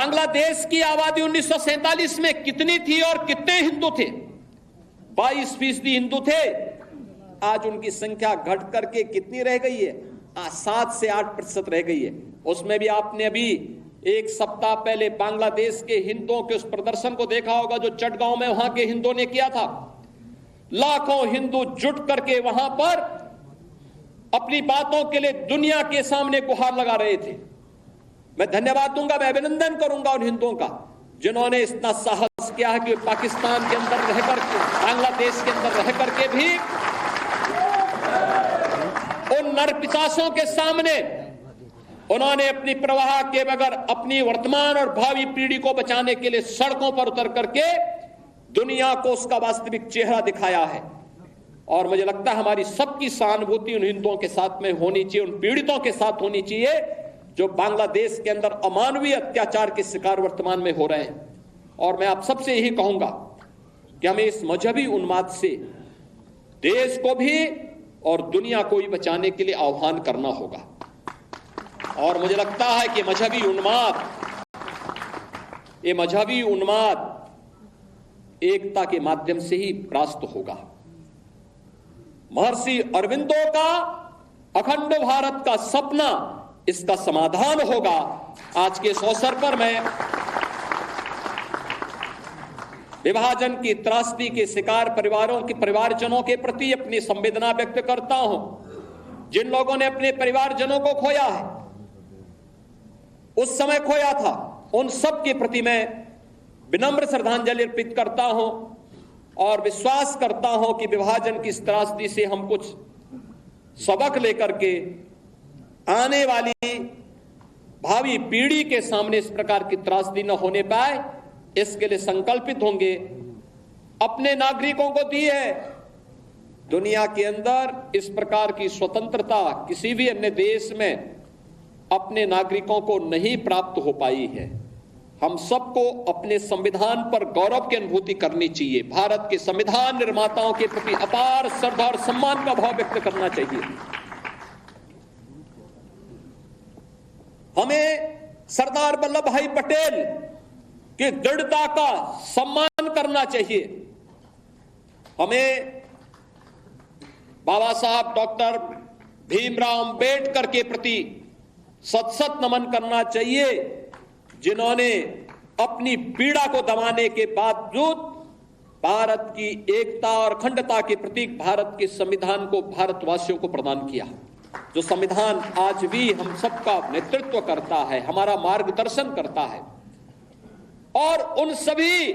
बांग्लादेश की आबादी 1947 में कितनी थी और कितने हिंदू थे? 22% हिंदू थे। आज उनकी संख्या घट करके कितनी रह गई है? 7 से 8% रह गई है। उसमें भी आपने अभी एक सप्ताह पहले बांग्लादेश के हिंदुओं के उस प्रदर्शन को देखा होगा जो चटगांव में वहां के हिंदुओं ने किया था। लाखों हिंदू जुट करके वहां पर अपनी बातों के लिए दुनिया के सामने गुहार लगा रहे थे। मैं धन्यवाद दूंगा, मैं अभिनंदन करूंगा उन हिंदुओं का जिन्होंने इतना साहस किया है कि पाकिस्तान के अंदर रहकर, बांग्लादेश के अंदर रह करके भी उन नरपिशाचों के सामने उन्होंने अपनी प्रवाह के बगैर अपनी वर्तमान और भावी पीढ़ी को बचाने के लिए सड़कों पर उतर करके दुनिया को उसका वास्तविक चेहरा दिखाया है। और मुझे लगता है हमारी सबकी सहानुभूति उन हिंदुओं के साथ में होनी चाहिए, उन पीड़ितों के साथ होनी चाहिए जो बांग्लादेश के अंदर अमानवीय अत्याचार के शिकार वर्तमान में हो रहे हैं। और मैं आप सबसे यही कहूंगा कि हमें इस मजहबी उन्माद से देश को भी और दुनिया को भी बचाने के लिए आह्वान करना होगा। और मुझे लगता है कि ये मजहबी उन्माद एकता के माध्यम से ही परास्त होगा। महर्षि अरविंदो का अखंड भारत का सपना इसका समाधान होगा। आज के इस अवसर पर मैं विभाजन की त्रासदी के शिकार परिवारों के परिवारजनों के प्रति अपनी संवेदना व्यक्त करता हूं। जिन लोगों ने अपने परिवारजनों को खोया है, उस समय खोया था, उन सब के प्रति मैं विनम्र श्रद्धांजलि अर्पित करता हूं और विश्वास करता हूं कि विभाजन की इस त्रासदी से हम कुछ सबक लेकर के आने वाली भावी पीढ़ी के सामने इस प्रकार की त्रासदी न होने पाए, इसके लिए संकल्पित होंगे। अपने नागरिकों को दी है दुनिया के अंदर इस प्रकार की स्वतंत्रता किसी भी अन्य देश में अपने नागरिकों को नहीं प्राप्त हो पाई है। हम सबको अपने संविधान पर गौरव की अनुभूति करनी चाहिए। भारत के संविधान निर्माताओं के प्रति अपार श्रद्धा और सम्मान का भाव व्यक्त करना चाहिए। हमें सरदार वल्लभ भाई पटेल की दृढ़ता का सम्मान करना चाहिए। हमें बाबा साहब डॉक्टर भीमराव अंबेडकर के प्रति सत नमन करना चाहिए, जिन्होंने अपनी पीड़ा को दबाने के बावजूद भारत की एकता और अखंडता के प्रतीक भारत के संविधान को भारतवासियों को प्रदान किया, जो संविधान आज भी हम सबका नेतृत्व करता है, हमारा मार्गदर्शन करता है। और उन सभी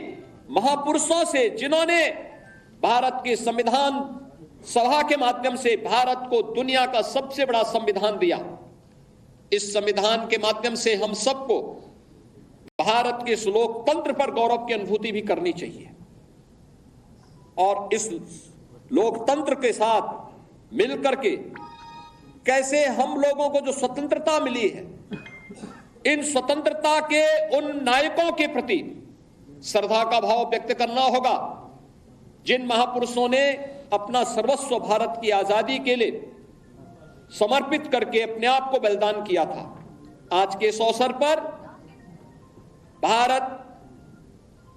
महापुरुषों से जिन्होंने भारत के संविधान सभा के माध्यम से भारत को दुनिया का सबसे बड़ा संविधान दिया, इस संविधान के माध्यम से हम सबको भारत के इस लोकतंत्र पर गौरव की अनुभूति भी करनी चाहिए। और इस लोकतंत्र के साथ मिलकर के कैसे हम लोगों को जो स्वतंत्रता मिली है, इन स्वतंत्रता के उन नायकों के प्रति श्रद्धा का भाव व्यक्त करना होगा जिन महापुरुषों ने अपना सर्वस्व भारत की आजादी के लिए समर्पित करके अपने आप को बलिदान किया था। आज के इस अवसर पर भारत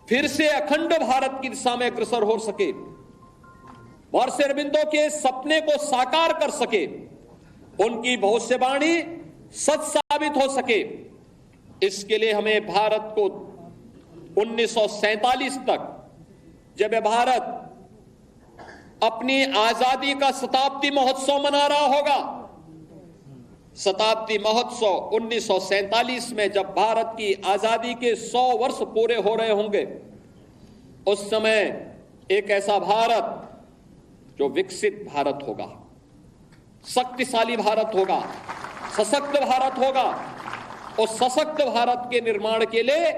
फिर से अखंड भारत की दिशा में अग्रसर हो सके, महर्षि अरविंदो के सपने को साकार कर सके, उनकी भविष्यवाणी सच साबित हो सके, इसके लिए हमें भारत को 1947 तक जब भारत अपनी आजादी का शताब्दी महोत्सव मना रहा होगा, शताब्दी महोत्सव 1947 में जब भारत की आजादी के 100 वर्ष पूरे हो रहे होंगे, उस समय एक ऐसा भारत जो विकसित भारत होगा, शक्तिशाली भारत होगा, सशक्त भारत होगा। उस सशक्त भारत के निर्माण के लिए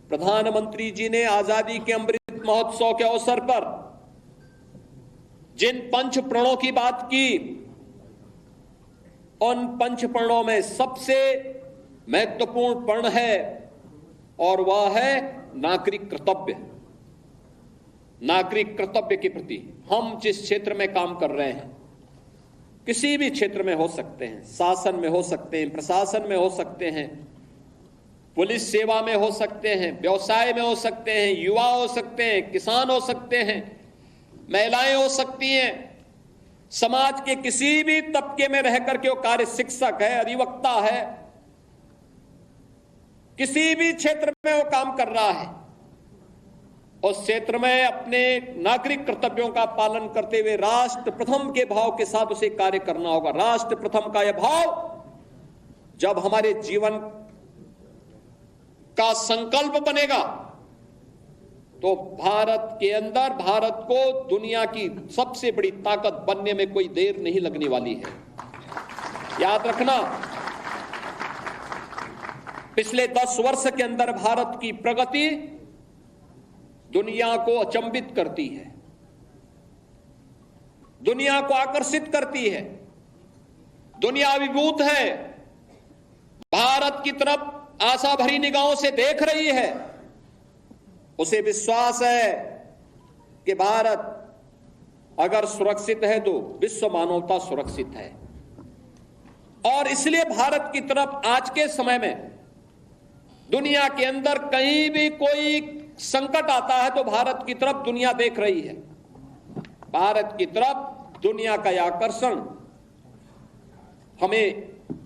प्रधानमंत्री जी ने आजादी के अमृत महोत्सव के अवसर पर जिन पंच प्रणों की बात की, उन पंच प्रणों में सबसे महत्वपूर्ण प्रण है और वह है नागरिक कर्तव्य। नागरिक कर्तव्य के प्रति हम जिस क्षेत्र में काम कर रहे हैं, किसी भी क्षेत्र में हो सकते हैं, शासन में हो सकते हैं, प्रशासन में हो सकते हैं, पुलिस सेवा में हो सकते हैं, व्यवसाय में हो सकते हैं, युवा हो सकते हैं, किसान हो सकते हैं, महिलाएं हो सकती हैं, समाज के किसी भी तबके में रहकर के वो कार्य, शिक्षक है, अधिवक्ता है, किसी भी क्षेत्र में वो काम कर रहा है, उस क्षेत्र में अपने नागरिक कर्तव्यों का पालन करते हुए राष्ट्र प्रथम के भाव के साथ उसे कार्य करना होगा। राष्ट्र प्रथम का यह भाव जब हमारे जीवन का संकल्प बनेगा तो भारत के अंदर भारत को दुनिया की सबसे बड़ी ताकत बनने में कोई देर नहीं लगने वाली है। याद रखना, पिछले 10 वर्ष के अंदर भारत की प्रगति दुनिया को अचंभित करती है, दुनिया को आकर्षित करती है। दुनिया अभिभूत है, भारत की तरफ आशा भरी निगाहों से देख रही है। उसे विश्वास है कि भारत अगर सुरक्षित है तो विश्व मानवता सुरक्षित है। और इसलिए भारत की तरफ आज के समय में दुनिया के अंदर कहीं भी कोई संकट आता है तो भारत की तरफ दुनिया देख रही है। भारत की तरफ दुनिया का यह आकर्षण हमें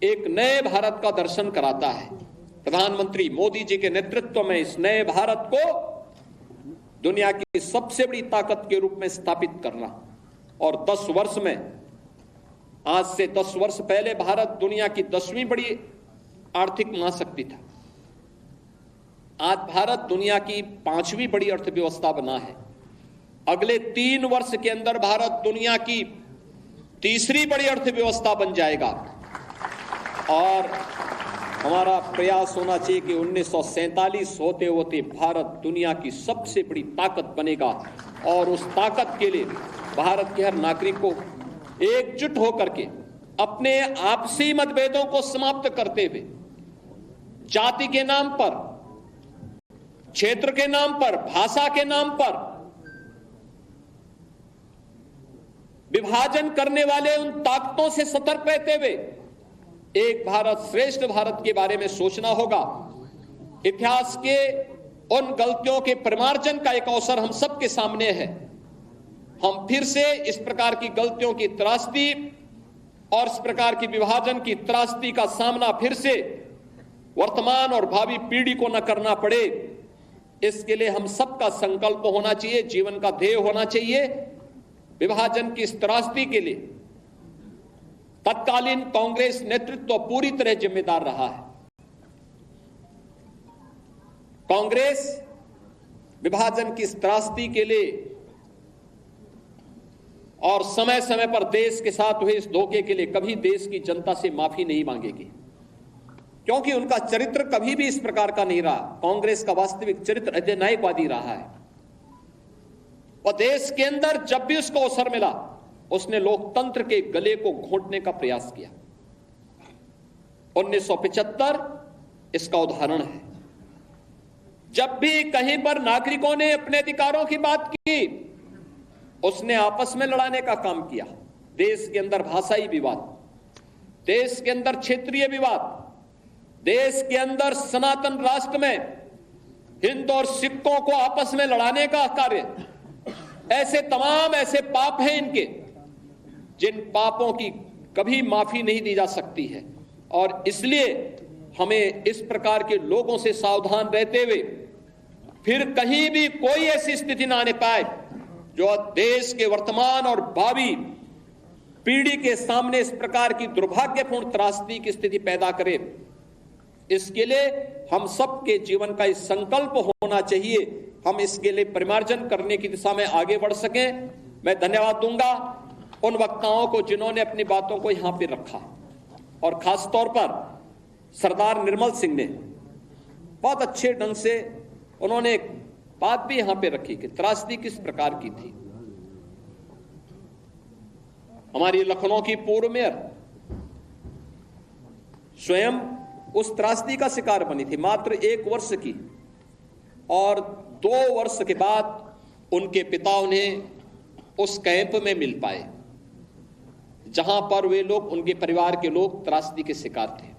एक नए भारत का दर्शन कराता है। प्रधानमंत्री मोदी जी के नेतृत्व में इस नए भारत को दुनिया की सबसे बड़ी ताकत के रूप में स्थापित करना, और 10 वर्ष में, आज से 10 वर्ष पहले भारत दुनिया की 10वीं बड़ी आर्थिक महाशक्ति था। आज भारत दुनिया की 5वीं बड़ी अर्थव्यवस्था बना है। अगले 3 वर्ष के अंदर भारत दुनिया की 3री बड़ी अर्थव्यवस्था बन जाएगा। और हमारा प्रयास होना चाहिए कि 1947 होते होते भारत दुनिया की सबसे बड़ी ताकत बनेगा, और उस ताकत के लिए भारत के हर नागरिक को एकजुट होकर के अपने आपसी मतभेदों को समाप्त करते हुए जाति के नाम पर, क्षेत्र के नाम पर, भाषा के नाम पर विभाजन करने वाले उन ताकतों से सतर्क रहते हुए एक भारत श्रेष्ठ भारत के बारे में सोचना होगा। इतिहास के उन गलतियों के परिमार्जन का एक अवसर हम सबके सामने है। हम फिर से इस प्रकार की गलतियों की त्रासदी और इस प्रकार की विभाजन की त्रासदी का सामना फिर से वर्तमान और भावी पीढ़ी को न करना पड़े, इसके लिए हम सबका संकल्प होना चाहिए, जीवन का ध्येय होना चाहिए। विभाजन की इस त्रासदी के लिए तत्कालीन कांग्रेस नेतृत्व पूरी तरह जिम्मेदार रहा है। कांग्रेस विभाजन की इस त्रासदी के लिए और समय समय पर देश के साथ हुए इस धोखे के लिए कभी देश की जनता से माफी नहीं मांगेगी, क्योंकि उनका चरित्र कभी भी इस प्रकार का नहीं रहा। कांग्रेस का वास्तविक चरित्र अधिनायकवादी रहा है। और देश के अंदर जब भी उसको अवसर मिला उसने लोकतंत्र के गले को घोंटने का प्रयास किया। 1975 इसका उदाहरण है। जब भी कहीं पर नागरिकों ने अपने अधिकारों की बात की, उसने आपस में लड़ाने का काम किया। देश के अंदर भाषाई विवाद, देश के अंदर क्षेत्रीय विवाद, देश के अंदर सनातन राष्ट्र में हिंदू और सिखों को आपस में लड़ाने का कार्य, ऐसे तमाम ऐसे पाप हैं इनके, जिन पापों की कभी माफी नहीं दी जा सकती है। और इसलिए हमें इस प्रकार के लोगों से सावधान रहते हुए फिर कहीं भी कोई ऐसी स्थिति ना आने पाए जो देश के वर्तमान और भावी पीढ़ी के सामने इस प्रकार की दुर्भाग्यपूर्ण त्रासदी की स्थिति पैदा करे। इसके लिए हम सबके जीवन का इस संकल्प होना चाहिए, हम इसके लिए परिमार्जन करने की दिशा में आगे बढ़ सकें। मैं धन्यवाद दूंगा उन वक्ताओं को जिन्होंने अपनी बातों को यहां पे रखा, और खास तौर पर सरदार निर्मल सिंह ने बहुत अच्छे ढंग से उन्होंने एक बात भी यहां पे रखी कि त्रासदी किस प्रकार की थी। हमारी लखनऊ की पूर्व मेयर स्वयं उस त्रासदी का शिकार बनी थी, मात्र 1 वर्ष की, और 2 वर्ष के बाद उनके पिता उन्हें उस कैंप में मिल पाए जहां पर वे लोग, उनके परिवार के लोग त्रासदी के शिकार थे।